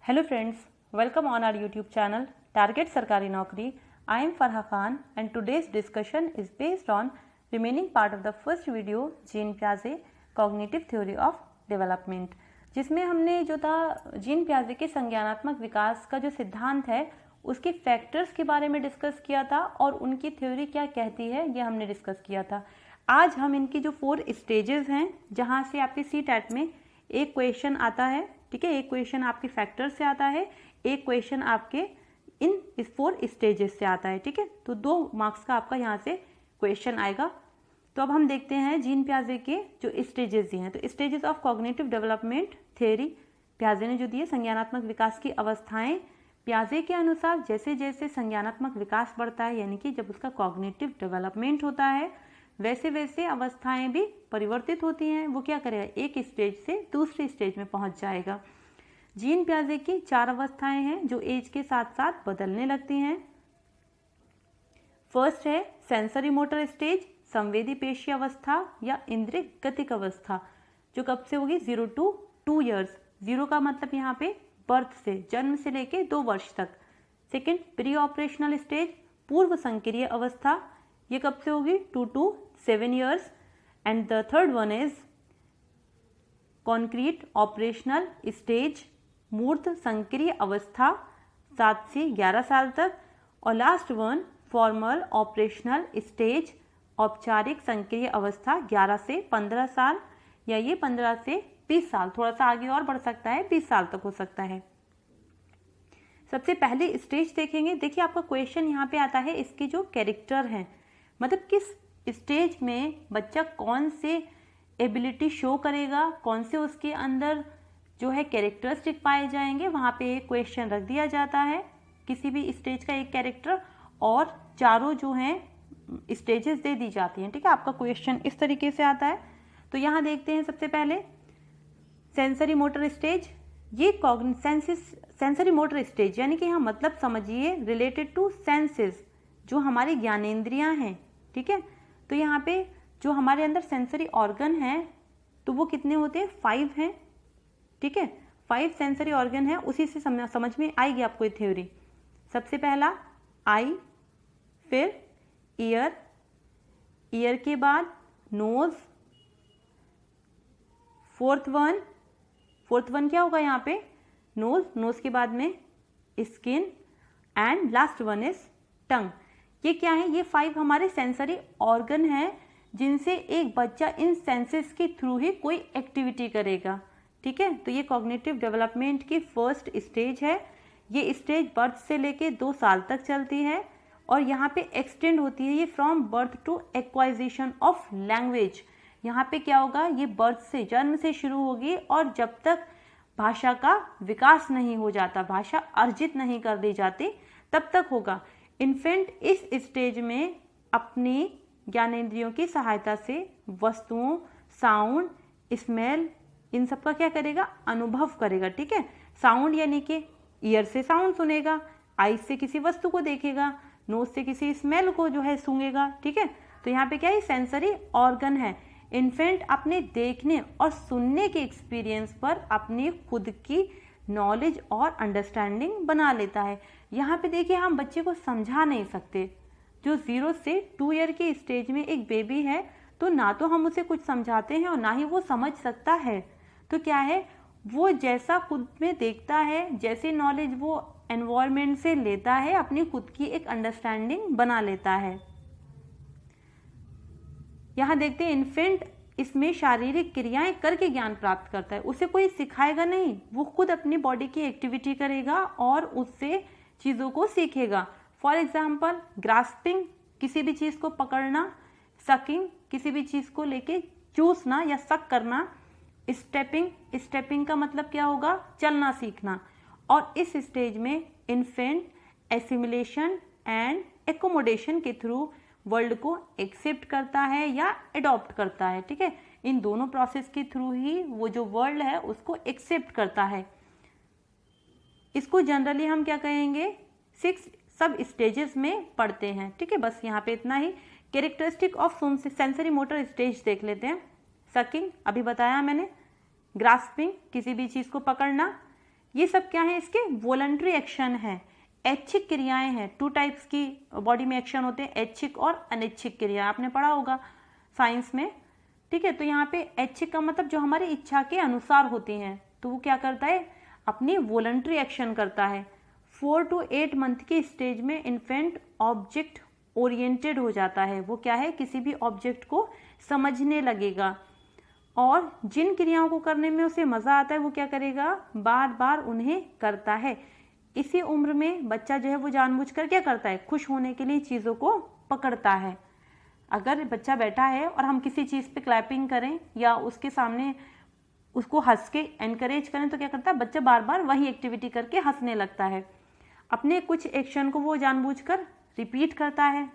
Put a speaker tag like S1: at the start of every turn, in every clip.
S1: Hello friends, welcome on our YouTube channel Target Sarkari Naukri. I am Farha Khan and today's discussion is based on remaining part of the first video Jean Piaget Cognitive Theory of Development, जिसमें हमने जो था gene पियाजे के संज्ञानात्मक विकास का जो सिद्धांत है उसके फैक्टर्स के बारे में डिस्कस किया था और उनकी थ्योरी क्या कहती है ये हमने डिस्कस किया था। आज हम इनकी जो 4 स्टेजेस हैं जहाँ से आपके CTET में एक क्वेश्चन आता है, ठीक है, एक क्वेश्चन आपके फैक्टर से आता है, एक क्वेश्चन आपके इस 4 स्टेजेस से आता है, ठीक है। तो 2 मार्क्स का आपका यहाँ से क्वेश्चन आएगा। तो अब हम देखते हैं जीन पियाजे के जो स्टेजेस दिए हैं। तो stages of cognitive development theory पियाजे ने जो दिए, संज्ञानात्मक विकास की अवस्थाएं। पियाजे के अनुसार जैसे जैसे संज्ञानात्मक विकास बढ़ता है, यानी कि जब उसका कॉग्निटिव डेवलपमेंट होता है, वैसे वैसे अवस्थाएं भी परिवर्तित होती हैं। वो क्या करेगा, एक स्टेज से दूसरी स्टेज में पहुंच जाएगा। जीन पियाजे की 4 अवस्थाएं हैं जो एज के साथ साथ बदलने लगती हैं। फर्स्ट है सेंसरी मोटर स्टेज, संवेदी पेशी अवस्था या इंद्रिय गतिक अवस्था, जो कब से होगी 0 to 2 years। 0 का मतलब यहाँ पे बर्थ से, जन्म से लेके 2 वर्ष तक। सेकेंड प्री ऑपरेशनल स्टेज, पूर्व संक्रिय अवस्था, ये कब से होगी 2 to 7 years। And the third one is concrete operational stage, मूर्त संक्रिय अवस्था 7 से 11 साल तक। और last one formal operational stage, औपचारिक संक्रिय अवस्था 11 से 15 साल, या ये 15 से 20 साल, थोड़ा सा आगे और बढ़ सकता है, 20 साल तक हो सकता है। सबसे पहले स्टेज देखेंगे। देखिए आपका क्वेश्चन यहाँ पे आता है, इसके जो कैरेक्टर हैं, मतलब किस स्टेज में बच्चा कौन से एबिलिटी शो करेगा, कौन से उसके अंदर जो है कैरेक्टरिस्टिक पाए जाएंगे, वहाँ पे एक क्वेश्चन रख दिया जाता है, किसी भी स्टेज का एक कैरेक्टर, और चारों जो हैं स्टेजेस दे दी जाती हैं, ठीक है। आपका क्वेश्चन इस तरीके से आता है। तो यहाँ देखते हैं सबसे पहले सेंसरी मोटर स्टेज। ये सेंसरी मोटर स्टेज यानी कि यहाँ मतलब समझिए रिलेटेड टू सेंसेस, जो हमारी ज्ञानेंद्रियाँ हैं, ठीक है। तो यहाँ पे जो हमारे अंदर सेंसरी ऑर्गन हैं तो वो कितने होते हैं, 5 हैं, ठीक है। 5 सेंसरी ऑर्गन है, उसी से समझ में आएगी आपको ये थ्योरी। सबसे पहला आई, फिर ईयर, ईयर के बाद नोज, फोर्थ वन क्या होगा यहाँ पे, नोज, नोज के बाद में skin, and last one is tongue. ये क्या है, ये 5 हमारे सेंसरी ऑर्गन हैं जिनसे एक बच्चा इन सेंसेस के थ्रू ही कोई एक्टिविटी करेगा, ठीक है। तो ये कॉग्निटिव डेवलपमेंट की फर्स्ट स्टेज है। ये स्टेज बर्थ से लेके 2 साल तक चलती है और यहाँ पे एक्सटेंड होती है ये from birth to acquisition of language. यहाँ पे क्या होगा, ये बर्थ से, जन्म से शुरू होगी और जब तक भाषा का विकास नहीं हो जाता, भाषा अर्जित नहीं कर दी जाती, तब तक होगा। इन्फेंट इस स्टेज में अपनी ज्ञानेंद्रियों की सहायता से वस्तुओं, साउंड, स्मेल, इन सब का क्या करेगा, अनुभव करेगा, ठीक है। साउंड यानी कि ईयर से साउंड सुनेगा, आई से किसी वस्तु को देखेगा, नोज से किसी स्मेल को जो है सूंघेगा, ठीक है। तो यहाँ पे क्या है, सेंसरी ऑर्गन है। इन्फेंट अपने देखने और सुनने के एक्सपीरियंस पर अपनी खुद की नॉलेज और अंडरस्टैंडिंग बना लेता है। यहाँ पे देखिए हम बच्चे को समझा नहीं सकते। जो 0 से 2 ईयर की स्टेज में एक बेबी है, तो ना तो हम उसे कुछ समझाते हैं और ना ही वो समझ सकता है। तो क्या है, वो जैसा खुद में देखता है, जैसे नॉलेज वो एनवायरनमेंट से लेता है, अपनी खुद की एक अंडरस्टैंडिंग बना लेता है। यहाँ देखते हैं इन्फेंट इसमें शारीरिक क्रियाएं करके ज्ञान प्राप्त करता है। उसे कोई सिखाएगा नहीं, वो खुद अपनी बॉडी की एक्टिविटी करेगा और उससे चीज़ों को सीखेगा। फॉर एग्जाम्पल ग्रास्पिंग, किसी भी चीज़ को पकड़ना, सकिंग, किसी भी चीज़ को लेके चूसना या सक करना, स्टेपिंग का मतलब क्या होगा, चलना सीखना। और इस स्टेज में इन्फेंट एसिमिलेशन एंड एकोमोडेशन के थ्रू वर्ल्ड को एक्सेप्ट करता है या अडॉप्ट करता है, ठीक है। इन दोनों प्रोसेस के थ्रू ही वो जो वर्ल्ड है उसको एक्सेप्ट करता है। इसको जनरली हम क्या कहेंगे, 6 सब स्टेजेस में पढ़ते हैं, ठीक है। बस यहाँ पे इतना ही। Characteristic of sensory motor stage देख लेते हैं। सकिंग अभी बताया मैंने, ग्रास्पिंग किसी भी चीज़ को पकड़ना, ये सब क्या है, इसके वॉलंटरी एक्शन है, ऐच्छिक क्रियाएं हैं। 2 टाइप्स की बॉडी में एक्शन होते हैं, ऐच्छिक और अनैच्छिक क्रिया, आपने पढ़ा होगा साइंस में, ठीक है। तो यहाँ पे ऐच्छिक का मतलब जो हमारी इच्छा के अनुसार होती हैं, तो वो क्या करता है, अपनी वॉलंटरी एक्शन करता है। 4 to 8 मंथ की स्टेज में इन्फेंट ऑब्जेक्ट ओरिएंटेड हो जाता है, वो क्या है, किसी भी ऑब्जेक्ट को समझने लगेगा, और जिन क्रियाओं को करने में उसे मज़ा आता है वो क्या करेगा, बार बार उन्हें करता है। इसी उम्र में बच्चा जो है वो जानबूझकर क्या करता है, खुश होने के लिए चीज़ों को पकड़ता है। अगर बच्चा बैठा है और हम किसी चीज़ पे क्लैपिंग करें या उसके सामने उसको हंस के एनकरेज करें, तो क्या करता है, बच्चा बार बार वही एक्टिविटी करके हंसने लगता है। अपने कुछ एक्शन को वो जानबूझकर रिपीट करता है,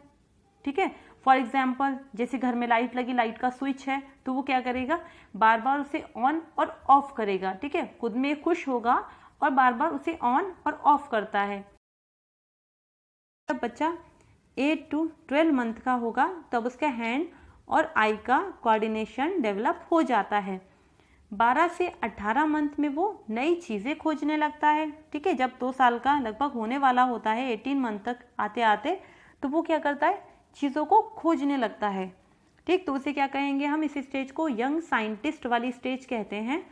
S1: ठीक है। फॉर एग्जाम्पल, जैसे घर में लाइट लगी, लाइट का स्विच है, तो वो क्या करेगा, बार बार उसे ऑन और ऑफ करेगा, ठीक है। खुद में खुश होगा और बार बार उसे ऑन और ऑफ करता है। जब बच्चा 8 to 12 मंथ का होगा तब उसका हैंड और आई का कोऑर्डिनेशन डेवलप हो जाता है। 12 से 18 मंथ में वो नई चीज़ें खोजने लगता है, ठीक है। जब 2 साल का लगभग होने वाला होता है, 18 मंथ तक आते आते, तो वो क्या करता है, चीज़ों को खोजने लगता है, ठीक। तो उसे क्या कहेंगे हम, इस स्टेज को यंग साइंटिस्ट वाली स्टेज कहते हैं।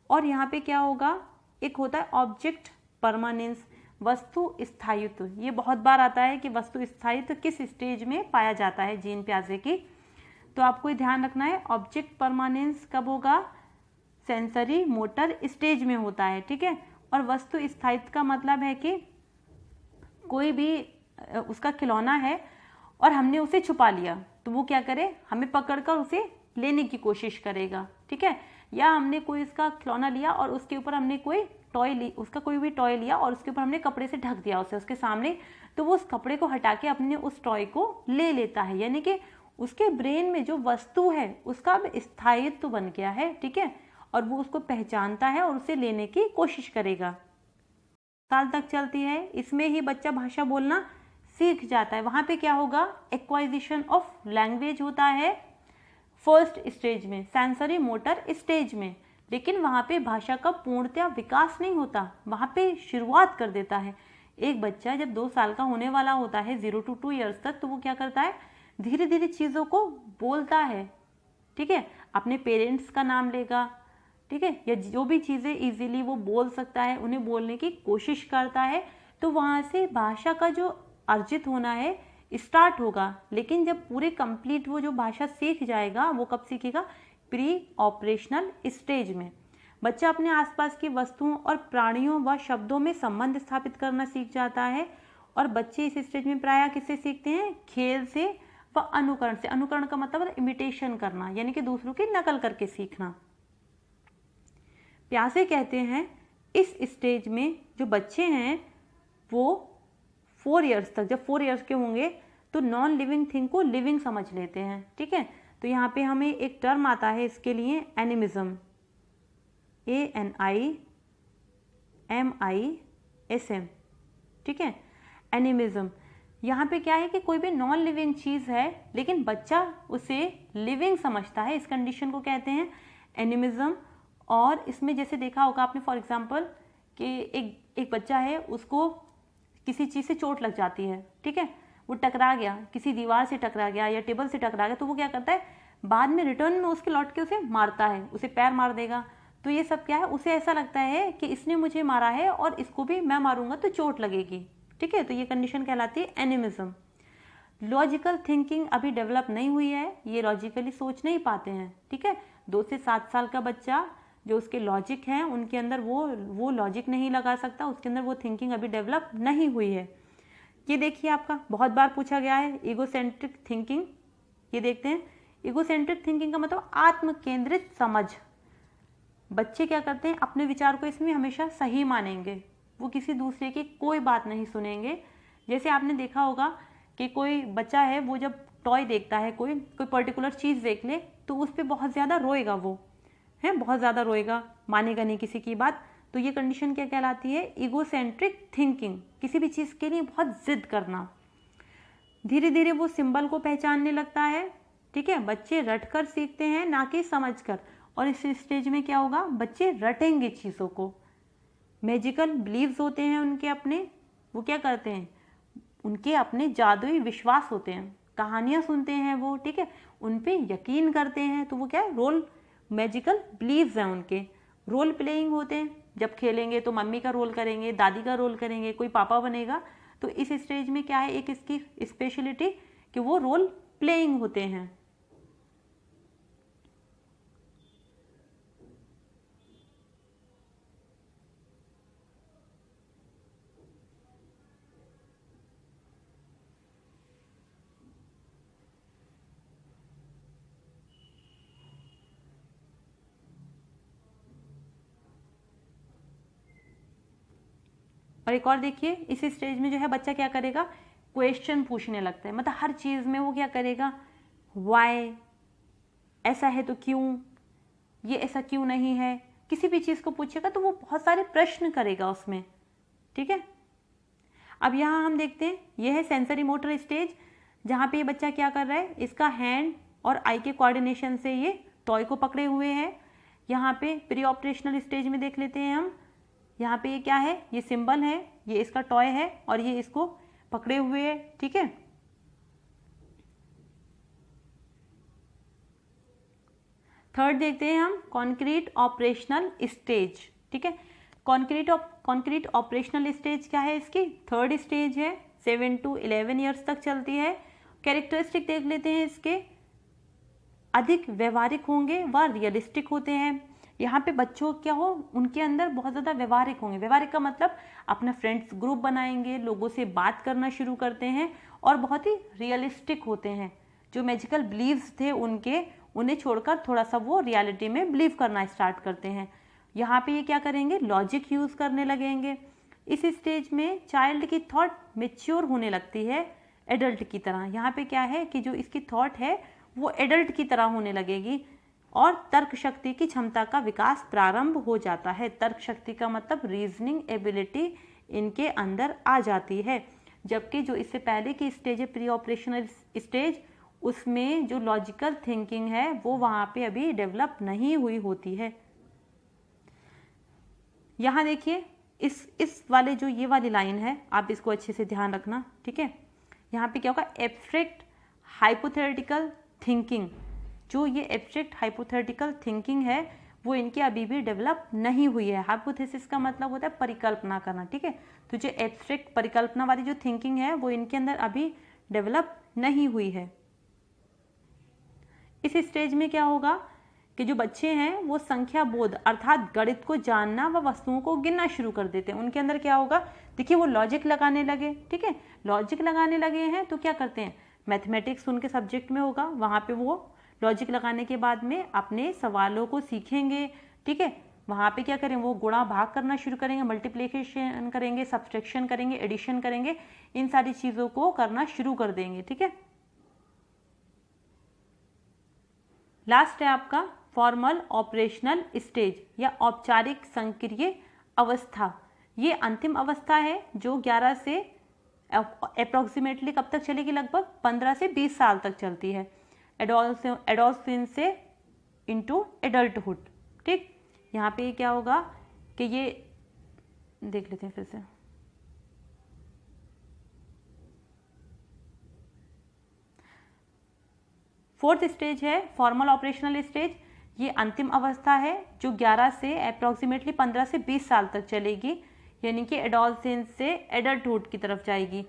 S1: और यहाँ पे क्या होगा, एक होता है ऑब्जेक्ट परमानेंस, वस्तु स्थायित्व। ये बहुत बार आता है कि वस्तु स्थायित्व किस स्टेज में पाया जाता है जीन प्याजे की, तो आपको ध्यान रखना है। ऑब्जेक्ट परमानेंस कब होगा, सेंसरी मोटर स्टेज में होता है, ठीक है। और वस्तु स्थायित्व का मतलब है कि कोई भी उसका खिलौना है और हमने उसे छुपा लिया, तो वो क्या करे, हमें पकड़कर उसे लेने की कोशिश करेगा, ठीक है। या हमने कोई इसका खिलौना लिया और उसके ऊपर हमने कोई टॉय ली, उसका कोई भी टॉय लिया और उसके ऊपर हमने कपड़े से ढक दिया उसे उसके सामने, तो वो उस कपड़े को हटा के अपने उस टॉय को ले लेता है, यानी कि उसके ब्रेन में जो वस्तु है उसका अब स्थायित्व बन गया है, ठीक है। और वो उसको पहचानता है और उसे लेने की कोशिश करेगा। साल तक चलती है, इसमें ही बच्चा भाषा बोलना सीख जाता है। वहाँ पे क्या होगा, एक्वाइजिशन ऑफ लैंग्वेज होता है फर्स्ट स्टेज में, सेंसरी मोटर स्टेज में। लेकिन वहाँ पे भाषा का पूर्णतः विकास नहीं होता, वहाँ पे शुरुआत कर देता है। एक बच्चा जब 2 साल का होने वाला होता है, 0 to 2 ईयर्स तक, तो वो क्या करता है, धीरे धीरे चीज़ों को बोलता है, ठीक है। अपने पेरेंट्स का नाम लेगा, ठीक है, या जो भी चीज़ें इजीली वो बोल सकता है उन्हें बोलने की कोशिश करता है। तो वहाँ से भाषा का जो अर्जित होना है स्टार्ट होगा। लेकिन जब पूरे कंप्लीट वो जो भाषा सीख जाएगा, वो कब सीखेगा, प्री ऑपरेशनल स्टेज में। बच्चा अपने आसपास की वस्तुओं और प्राणियों व शब्दों में संबंध स्थापित करना सीख जाता है। और बच्चे इस स्टेज में प्रायः किससे सीखते हैं, खेल से व अनुकरण से। अनुकरण का मतलब इमिटेशन करना, यानी कि दूसरों की नकल करके सीखना। प्यासे कहते हैं इस स्टेज में जो बच्चे हैं वो 4 ईयर्स तक, जब 4 ईयर्स के होंगे तो नॉन लिविंग थिंग को लिविंग समझ लेते हैं, ठीक है। तो यहाँ पे हमें एक टर्म आता है इसके लिए, एनिमिज्म, ANIMISM, ठीक है, एनिमिज्म। यहाँ पे क्या है कि कोई भी नॉन लिविंग चीज़ है लेकिन बच्चा उसे लिविंग समझता है, इस कंडीशन को कहते हैं एनिमिज्म। और इसमें जैसे देखा होगा आपने, फॉर एग्जांपल कि एक बच्चा है, उसको किसी चीज़ से चोट लग जाती है, ठीक है, वो टकरा गया, किसी दीवार से टकरा गया या टेबल से टकरा गया, तो वो क्या करता है, बाद में रिटर्न में उसके लौट के उसे मारता है, उसे पैर मार देगा। तो ये सब क्या है, उसे ऐसा लगता है कि इसने मुझे मारा है और इसको भी मैं मारूंगा तो चोट लगेगी, ठीक है। तो ये कंडीशन कहलाती है एनिमिज्म। लॉजिकल थिंकिंग अभी डेवलप नहीं हुई है, ये लॉजिकली सोच नहीं पाते हैं, ठीक है। 2 से 7 साल का बच्चा जो उसके लॉजिक हैं उनके अंदर वो लॉजिक नहीं लगा सकता, उसके अंदर वो थिंकिंग अभी डेवलप नहीं हुई है। ये देखिए आपका बहुत बार पूछा गया है, ईगोसेंट्रिक थिंकिंग। ये देखते हैं, ईगोसेंट्रिक थिंकिंग का मतलब आत्म केंद्रित समझ। बच्चे क्या करते हैं, अपने विचार को इसमें हमेशा सही मानेंगे, वो किसी दूसरे की कोई बात नहीं सुनेंगे। जैसे आपने देखा होगा कि कोई बच्चा है, वो जब टॉय देखता है, कोई पर्टिकुलर चीज़ देख ले तो उस पर बहुत ज़्यादा रोएगा, वो है बहुत ज़्यादा रोएगा, मानेगा नहीं किसी की बात। तो ये कंडीशन क्या कहलाती है, ईगोसेंट्रिक थिंकिंग, किसी भी चीज़ के लिए बहुत जिद करना। धीरे धीरे वो सिंबल को पहचानने लगता है, ठीक है। बच्चे रटकर सीखते हैं ना कि समझकर। और इस स्टेज में क्या होगा, बच्चे रटेंगे चीज़ों को, मैजिकल बिलीव्स होते हैं उनके अपने, वो क्या करते हैं, उनके अपने जादुई विश्वास होते हैं, कहानियाँ सुनते हैं वो, ठीक है, उन पे यकीन करते हैं, तो वो क्या है, रोल मैजिकल बिलीव्स हैं उनके। रोल प्लेइंग होते हैं, जब खेलेंगे तो मम्मी का रोल करेंगे, दादी का रोल करेंगे, कोई पापा बनेगा, तो इस स्टेज में क्या है, एक इसकी स्पेशलिटी कि वो रोल प्लेइंग होते हैं। और एक और देखिए, इस स्टेज में जो है बच्चा क्या करेगा, क्वेश्चन पूछने लगता है, मतलब हर चीज में वो क्या करेगा, वाई, ऐसा है तो क्यों, ये ऐसा क्यों नहीं है, किसी भी चीज को पूछेगा तो वो बहुत सारे प्रश्न करेगा उसमें, ठीक है। अब यहाँ हम देखते हैं, यह है सेंसरी मोटर स्टेज, जहाँ पे ये बच्चा क्या कर रहा है, इसका हैंड और आई के कोऑर्डिनेशन से ये टॉय को पकड़े हुए है। यहाँ पे प्री ऑपरेशनल स्टेज में देख लेते हैं हम, यहाँ पे ये क्या है, ये सिंबल है, ये इसका टॉय है और ये इसको पकड़े हुए है, ठीक है। थर्ड देखते हैं हम कॉन्क्रीट ऑपरेशनल स्टेज, ठीक है। कॉन्क्रीट ऑपरेशनल स्टेज क्या है, इसकी थर्ड स्टेज है, 7 to 11 ईयर्स तक चलती है। कैरेक्टरिस्टिक देख लेते हैं इसके, अधिक व्यवहारिक होंगे व रियलिस्टिक होते हैं। यहाँ पे बच्चों क्या हो, उनके अंदर बहुत ज़्यादा व्यवहारिक होंगे। व्यवहारिक का मतलब अपना फ्रेंड्स ग्रुप बनाएंगे, लोगों से बात करना शुरू करते हैं और बहुत ही रियलिस्टिक होते हैं। जो मैजिकल बिलीव्स थे उनके, उन्हें छोड़कर थोड़ा सा वो रियलिटी में बिलीव करना स्टार्ट करते हैं। यहाँ पे ये क्या करेंगे, लॉजिक यूज़ करने लगेंगे। इस स्टेज में चाइल्ड की थॉट मेच्योर होने लगती है एडल्ट की तरह। यहाँ पे क्या है कि जो इसकी थॉट है वो एडल्ट की तरह होने लगेगी और तर्क शक्ति की क्षमता का विकास प्रारंभ हो जाता है। तर्क शक्ति का मतलब रीजनिंग एबिलिटी इनके अंदर आ जाती है। जबकि जो इससे पहले की स्टेज है प्री ऑपरेशनल स्टेज, उसमें जो लॉजिकल थिंकिंग है वो वहाँ पे अभी डेवलप नहीं हुई होती है। यहाँ देखिए, इस वाले जो ये वाली लाइन है, आप इसको अच्छे से ध्यान रखना, ठीक है। यहाँ पे क्या होगा, एब्स्ट्रैक्ट हाइपोथेटिकल थिंकिंग। जो ये एब्स्ट्रैक्ट हाइपोथेटिकल थिंकिंग है वो इनकी अभी भी डेवलप नहीं हुई है। हाइपोथेसिस का मतलब होता है परिकल्पना करना, ठीक है। तो जो एब्स्ट्रैक्ट परिकल्पना वाली जो थिंकिंग है वो इनके अंदर अभी डेवलप नहीं हुई है। इस स्टेज में क्या होगा कि जो बच्चे हैं वो संख्या बोध अर्थात गणित को जानना व वस्तुओं को गिनना शुरू कर देते हैं। उनके अंदर क्या होगा, देखिए वो लॉजिक लगाने लगे, ठीक है। लॉजिक लगाने लगे हैं तो क्या करते हैं, मैथमेटिक्स उनके सब्जेक्ट में होगा, वहाँ पे वो लॉजिक लगाने के बाद में अपने सवालों को सीखेंगे, ठीक है। वहाँ पे क्या करें, वो गुणा भाग करना शुरू करेंगे, मल्टीप्लिकेशन करेंगे, सब्सट्रैक्शन करेंगे, एडिशन करेंगे, इन सारी चीज़ों को करना शुरू कर देंगे, ठीक है। लास्ट है आपका फॉर्मल ऑपरेशनल स्टेज या औपचारिक संक्रिय अवस्था। ये अंतिम अवस्था है जो 11 से अप्रोक्सीमेटली कब तक चलेगी, लगभग 15 से 20 साल तक चलती है। एडोलसेंस से इनटू एडल्टहुड, ठीक। यहाँ पे क्या होगा कि ये देख लेते हैं फिर से, फोर्थ स्टेज है फॉर्मल ऑपरेशनल स्टेज। ये अंतिम अवस्था है जो 11 से अप्रोक्सीमेटली 15 से 20 साल तक चलेगी, यानी कि एडोलसेंस से एडल्टहुड की तरफ जाएगी।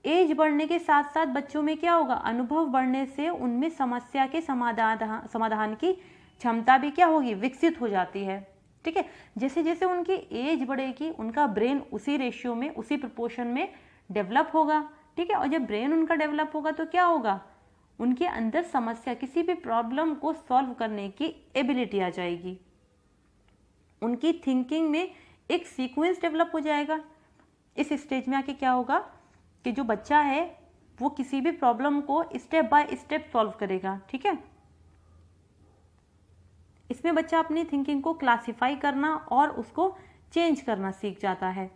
S1: एज बढ़ने के साथ साथ बच्चों में क्या होगा, अनुभव बढ़ने से उनमें समस्या के समाधान की क्षमता भी क्या होगी, विकसित हो जाती है, ठीक है। जैसे जैसे उनकी एज बढ़ेगी उनका ब्रेन उसी रेशियो में, उसी प्रोपोर्शन में डेवलप होगा, ठीक है। और जब ब्रेन उनका डेवलप होगा तो क्या होगा, उनके अंदर समस्या, किसी भी प्रॉब्लम को सॉल्व करने की एबिलिटी आ जाएगी। उनकी थिंकिंग में एक सीक्वेंस डेवलप हो जाएगा। इस स्टेज में आके क्या होगा कि जो बच्चा है वो किसी भी प्रॉब्लम को स्टेप बाय स्टेप सॉल्व करेगा, ठीक है। इसमें बच्चा अपनी थिंकिंग को क्लासिफाई करना और उसको चेंज करना सीख जाता है।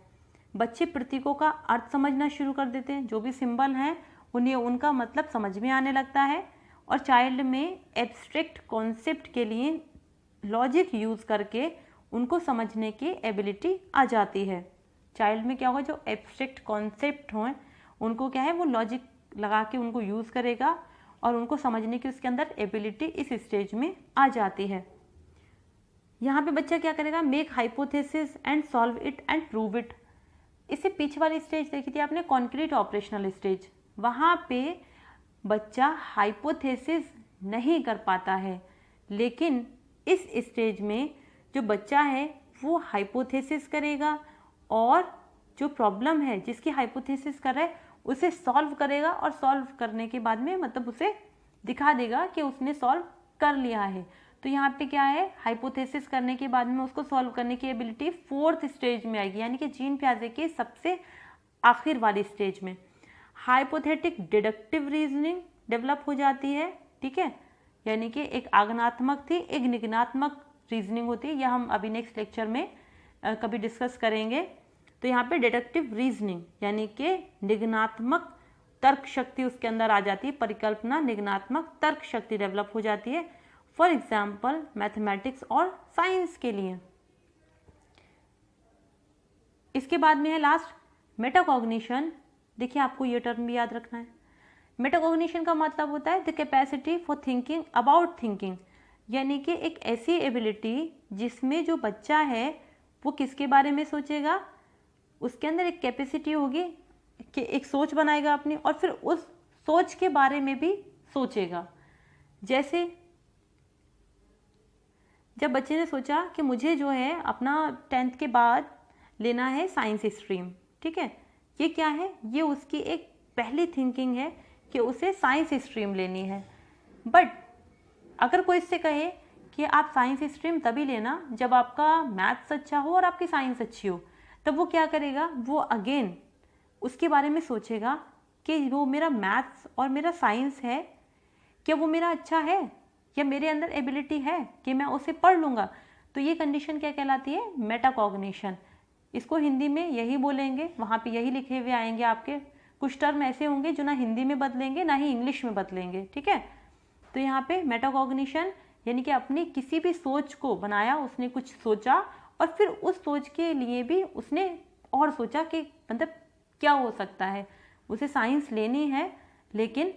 S1: बच्चे प्रतीकों का अर्थ समझना शुरू कर देते हैं, जो भी सिंबल हैं उन्हें उनका मतलब समझ में आने लगता है। और चाइल्ड में एब्स्ट्रैक्ट कॉन्सेप्ट के लिए लॉजिक यूज करके उनको समझने की एबिलिटी आ जाती है। चाइल्ड में क्या होगा, जो एब्स्ट्रैक्ट कॉन्सेप्ट हों उनको क्या है वो लॉजिक लगा के उनको यूज़ करेगा और उनको समझने की उसके अंदर एबिलिटी इस स्टेज में आ जाती है। यहाँ पे बच्चा क्या करेगा, make hypothesis and solve it and prove it. इससे पीछे वाली स्टेज देखी थी आपने, कॉन्क्रीट ऑपरेशनल स्टेज, वहाँ पे बच्चा हाइपोथेसिस नहीं कर पाता है, लेकिन इस स्टेज में जो बच्चा है वो हाइपोथेसिस करेगा और जो प्रॉब्लम है जिसकी हाइपोथेसिस कर रहा है उसे सॉल्व करेगा और सॉल्व करने के बाद में मतलब उसे दिखा देगा कि उसने सॉल्व कर लिया है। तो यहाँ पे क्या है, हाइपोथेसिस करने के बाद में उसको सॉल्व करने की एबिलिटी 4th स्टेज में आएगी, यानी कि जीन पियाजे के सबसे आखिर वाली स्टेज में। हाइपोथेटिक डिडक्टिव रीजनिंग डेवलप हो जाती है, ठीक है, यानी कि एक आगमनात्मक थी, एक निगमनात्मक रीजनिंग होती है, यह हम अभी नेक्स्ट लेक्चर में कभी डिस्कस करेंगे। तो यहाँ पे डिडक्टिव रीजनिंग यानी कि निगमनात्मक तर्क शक्ति उसके अंदर आ जाती है, परिकल्पना निगमनात्मक तर्क शक्ति डेवलप हो जाती है, फॉर एग्जाम्पल मैथमेटिक्स और साइंस के लिए। इसके बाद में है लास्ट मेटाकॉग्निशन। देखिए आपको ये टर्म भी याद रखना है। मेटाकॉग्निशन का मतलब होता है the capacity for thinking about thinking, यानी कि एक ऐसी एबिलिटी जिसमें जो बच्चा है वो किसके बारे में सोचेगा, उसके अंदर एक कैपेसिटी होगी कि एक सोच बनाएगा अपनी और फिर उस सोच के बारे में भी सोचेगा। जैसे जब बच्चे ने सोचा कि मुझे जो है अपना 10th के बाद लेना है साइंस स्ट्रीम, ठीक है, ये क्या है, ये उसकी एक पहली थिंकिंग है कि उसे साइंस स्ट्रीम लेनी है। बट अगर कोई इससे कहे कि आप साइंस स्ट्रीम तभी लेना जब आपका मैथ्स अच्छा हो और आपकी साइंस अच्छी हो, तब वो क्या करेगा, वो अगेन उसके बारे में सोचेगा कि वो मेरा मैथ्स और मेरा साइंस है, क्या वो मेरा अच्छा है या मेरे अंदर एबिलिटी है कि मैं उसे पढ़ लूँगा। तो ये कंडीशन क्या कहलाती है, मेटाकॉग्निशन। इसको हिंदी में यही बोलेंगे, वहाँ पे यही लिखे हुए आएंगे आपके। कुछ टर्म ऐसे होंगे जो ना हिंदी में बदलेंगे ना ही इंग्लिश में बदलेंगे, ठीक है। तो यहाँ पे मेटाकॉग्निशन यानी कि अपनी किसी भी सोच को बनाया, उसने कुछ सोचा और फिर उस सोच के लिए भी उसने और सोचा कि मतलब क्या हो सकता है, उसे साइंस लेनी है लेकिन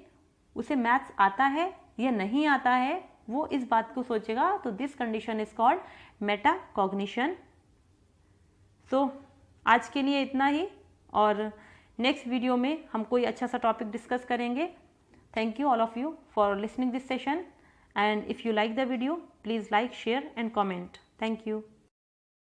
S1: उसे मैथ्स आता है या नहीं आता है, वो इस बात को सोचेगा। तो this condition is called metacognition. So आज के लिए इतना ही और नेक्स्ट वीडियो में हम कोई अच्छा सा टॉपिक डिस्कस करेंगे। Thank you all of you for listening this session, and if you like the video please like, share and comment. Thank you.